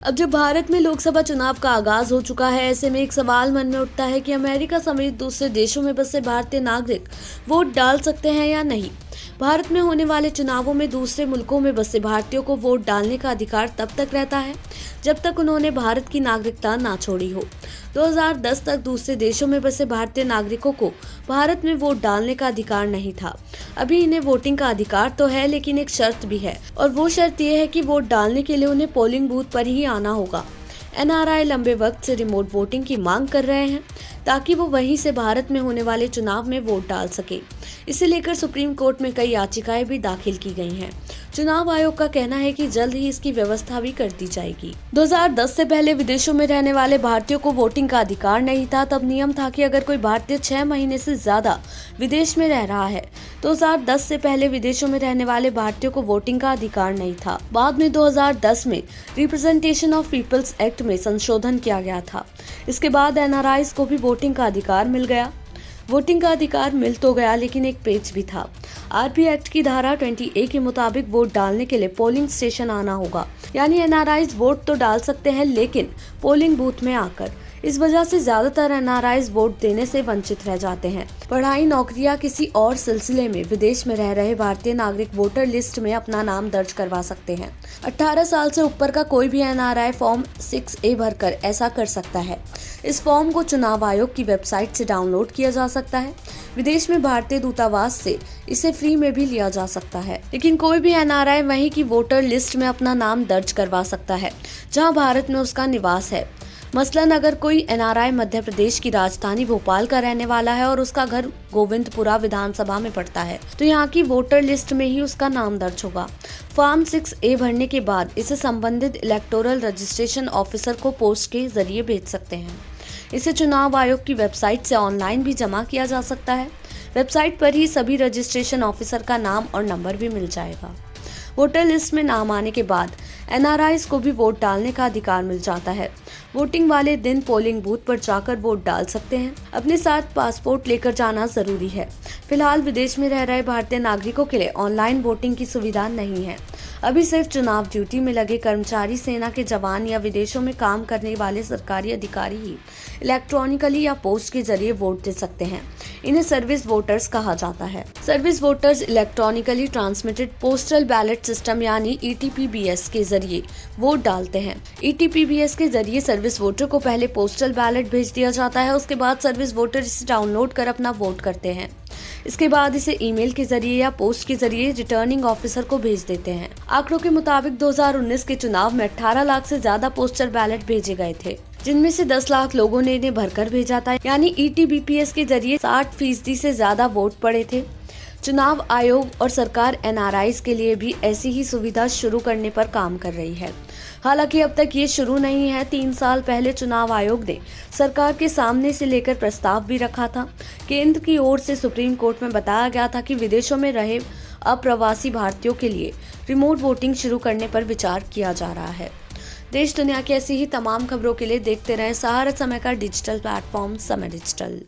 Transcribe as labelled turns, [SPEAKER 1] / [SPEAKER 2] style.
[SPEAKER 1] अब जब भारत में लोकसभा चुनाव का आगाज हो चुका है, ऐसे में एक सवाल मन में उठता है कि अमेरिका समेत दूसरे देशों में बसे भारतीय नागरिक वोट डाल सकते हैं या नहीं। भारत में होने वाले चुनावों में दूसरे मुल्कों में बसे भारतीयों को वोट डालने का अधिकार तब तक रहता है जब तक उन्होंने भारत की नागरिकता ना छोड़ी हो। 2010 तक दूसरे देशों में बसे भारतीय नागरिकों को भारत में वोट डालने का अधिकार नहीं था। अभी इन्हें वोटिंग का अधिकार तो है, लेकिन एक शर्त भी है, और वो शर्त ये है कि वोट डालने के लिए उन्हें पोलिंग बूथ पर ही आना होगा। एनआरआई लंबे वक्त से रिमोट वोटिंग की मांग कर रहे हैं ताकि वो वहीं से भारत में होने वाले चुनाव में वोट डाल सके। इसे लेकर सुप्रीम कोर्ट में कई याचिकाएं भी दाखिल की गई हैं। चुनाव आयोग का कहना है कि जल्द ही इसकी व्यवस्था भी कर दी जाएगी। 2010 से पहले विदेशों में रहने वाले भारतीयों को वोटिंग का अधिकार नहीं था। तब नियम था कि अगर कोई भारतीय 6 महीने से ज्यादा विदेश में रह रहा है, 2010 से पहले विदेशों में रहने वाले भारतीयों को वोटिंग का अधिकार नहीं था। बाद में 2010 में रिप्रेजेंटेशन ऑफ पीपल्स एक्ट में संशोधन किया गया था। इसके बाद एनआरआईज को भी वोटिंग का अधिकार मिल गया। वोटिंग का अधिकार मिल तो गया, लेकिन एक पेच भी था। आरपी एक्ट की धारा 20A के मुताबिक वोट डालने के लिए पोलिंग स्टेशन आना होगा, यानी एनआरआईज वोट तो डाल सकते हैं लेकिन पोलिंग बूथ में आकर। इस वजह से ज्यादातर एनआरआईज वोट देने से वंचित रह जाते हैं। पढ़ाई, नौकरी या किसी और सिलसिले में विदेश में रह रहे भारतीय नागरिक वोटर लिस्ट में अपना नाम दर्ज करवा सकते हैं। 18 साल से ऊपर का कोई भी एनआरआई फॉर्म 6A भरकर ऐसा कर सकता है। इस फॉर्म को चुनाव आयोग की वेबसाइट से डाउनलोड किया जा सकता है। विदेश में भारतीय दूतावास से इसे फ्री में भी लिया जा सकता है, लेकिन कोई भी एनआरआई वहीं की वोटर लिस्ट में अपना नाम दर्ज करवा सकता है जहां भारत में उसका निवास है। मसलन अगर कोई एनआरआई मध्य प्रदेश की राजधानी भोपाल का रहने वाला है और उसका घर गोविंदपुरा विधानसभा में पड़ता है, तो यहाँ की वोटर लिस्ट में ही उसका नाम दर्ज होगा। फॉर्म 6A भरने के बाद इसे संबंधित इलेक्टोरल रजिस्ट्रेशन ऑफिसर को पोस्ट के जरिए भेज सकते हैं। इसे चुनाव आयोग की वेबसाइट से ऑनलाइन भी जमा किया जा सकता है। वेबसाइट पर ही सभी रजिस्ट्रेशन ऑफिसर का नाम और नंबर भी मिल जाएगा। वोटर लिस्ट में नाम आने के बाद एनआरआईज को भी वोट डालने का अधिकार मिल जाता है। वोटिंग वाले दिन पोलिंग बूथ पर जाकर वोट डाल सकते हैं। अपने साथ पासपोर्ट लेकर जाना जरूरी है। फिलहाल विदेश में रह रहे भारतीय नागरिकों के लिए ऑनलाइन वोटिंग की सुविधा नहीं है। अभी सिर्फ चुनाव ड्यूटी में लगे कर्मचारी, सेना के जवान या विदेशों में काम करने वाले सरकारी अधिकारी ही इलेक्ट्रॉनिकली या पोस्ट के जरिए वोट दे सकते हैं। इन्हें सर्विस वोटर्स कहा जाता है। Service voters electronically transmitted postal ballot system यानी ETPBS के जरिए वोट डालते हैं। ETPBS के जरिए सर्विस वोटर को पहले पोस्टल बैलेट भेज दिया जाता है। उसके बाद सर्विस वोटर इसे डाउनलोड कर अपना वोट करते हैं। इसके बाद इसे ईमेल के जरिए या पोस्ट के जरिए रिटर्निंग ऑफिसर को भेज देते हैं। आंकड़ों के मुताबिक 2019 के चुनाव में 18 लाख से ज्यादा पोस्टल बैलेट भेजे गए थे, जिनमें से 10 लाख लोगों ने इन्हें भरकर भेजा था, यानी ETBPS के जरिए 60% से ज्यादा वोट पड़े थे। चुनाव आयोग और सरकार एनआरआईज के लिए भी ऐसी ही सुविधा शुरू करने पर काम कर रही है। हालांकि अब तक ये शुरू नहीं है। 3 साल पहले चुनाव आयोग ने सरकार के सामने से लेकर प्रस्ताव भी रखा था। केंद्र की ओर से सुप्रीम कोर्ट में बताया गया था कि विदेशों में रहे अप्रवासी भारतीयों के लिए रिमोट वोटिंग शुरू करने पर विचार किया जा रहा है। देश दुनिया की ऐसी ही तमाम खबरों के लिए देखते रहें सहारा समय का डिजिटल प्लेटफॉर्म समय डिजिटल।